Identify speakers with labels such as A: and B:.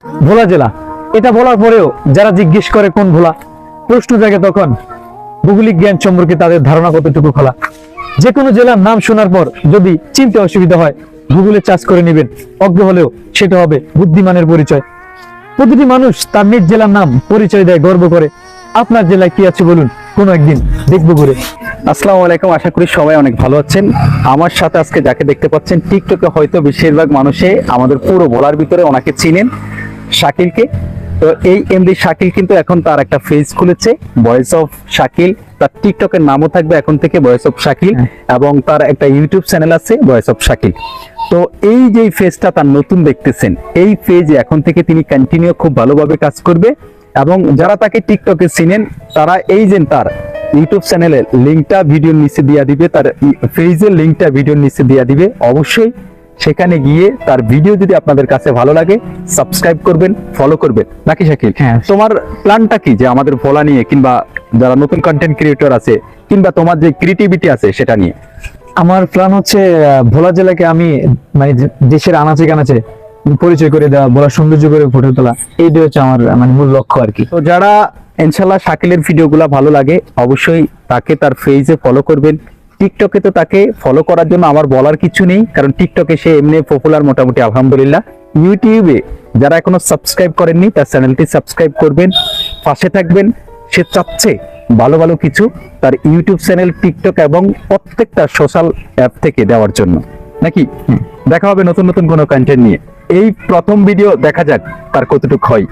A: ভোলা জেলা, এটা বলার পরেও যারা জিজ্ঞেস করে কোন ভোলা, প্রশ্ন জাগে তখন ভৌগোলিক জ্ঞান সম্পর্কে তাদের ধারণা কতটুকু খোলা। যে কোনো জেলার নাম শোনার পর যদি চিনতে অসুবিধা হয়, গুগলে সার্চ করে নেবেন, অজ্ঞ হলেও সেটা হবে বুদ্ধিমানের পরিচয়। প্রতিটি মানুষ তার নিজ জেলার নাম পরিচয় দেয় গর্ব করে। আপনার জেলায় কি আছে বলুন, কোনো একদিন দেখবো ঘুরে।
B: আসসালামু আলাইকুম, আশা করি সবাই অনেক ভালো আছেন। আমার সাথে আজকে যাকে দেখতে পাচ্ছেন, টিকটকে হয়তো বেশিরভাগ মানুষে আমাদের পুরো বলার ভিতরে ওনাকে চিনেন, শাকিলকে। তো এই এমডি শাকিল কিন্তু এখন তার একটা পেজ খুলেছে, ভয়েস অফ শাকিল। তার টিকটকের নামও থাকবে এখন থেকে ভয়েস অফ শাকিল, এবং তার একটা ইউটিউব চ্যানেল আছে ভয়েস অফ শাকিল। তো এই যে পেজটা তার নতুন দেখতেছেন, এই পেজে এখন থেকে তিনি কন্টিনিউ খুব ভালোভাবে কাজ করবে। এবং যারা তাকে টিকটকে চিনেন তারা এই যে তার ইউটিউব চ্যানেলের লিঙ্কটা ভিডিওর নিচে দিয়ে দিবে, তার পেজের লিঙ্কটা ভিডিওর নিচে দিয়ে দিবে। অবশ্যই সেখানে গিয়ে তার ভিডিও যদি আপনাদের কাছে ভালো লাগে সাবস্ক্রাইব করবেন, ফলো করবেন, নাকি শাকিল?
A: হ্যাঁ।
B: তোমার প্ল্যানটা কি, যে আমাদের ভোলা নিয়ে, কিংবা যারা নতুন কন্টেন্ট ক্রিয়েটর আছে, কিংবা তোমার যে ক্রিয়েটিভিটি আছে সেটা নিয়ে?
A: আমার প্ল্যান হচ্ছে ভোলা জেলাকে আমি মানে দেশের আনাচে কানাচে পরিচয় করে দেওয়া, ভোলা সৌন্দর্য করে ফুটে তোলা, এইটা হচ্ছে আমার মানে মূল লক্ষ্য আর কি।
B: তো যারা ইনশাল্লাহ শাকিলের ভিডিওগুলো ভালো লাগে অবশ্যই তাকে তার পেজে ফলো করবেন। টিকটকে তো তাকে ফলো করার জন্য আমার বলার কিছু নেই, কারণ টিকটকে সে এমনি পপুলার মোটামুটি, আলহামদুলিল্লাহ। ইউটিউবে যারা এখনো সাবস্ক্রাইব করেননি তার চ্যানেলটি সাবস্ক্রাইব করবেন, পাশে থাকবেন। সে চাচ্ছে ভালো ভালো কিছু তার ইউটিউব চ্যানেল, টিকটক এবং প্রত্যেকটা সোশ্যাল অ্যাপ থেকে দেওয়ার জন্য, নাকি? দেখা হবে নতুন নতুন কোনো কন্টেন্ট নিয়ে। এই প্রথম ভিডিও, দেখা যাক তার কতটুকু হয়।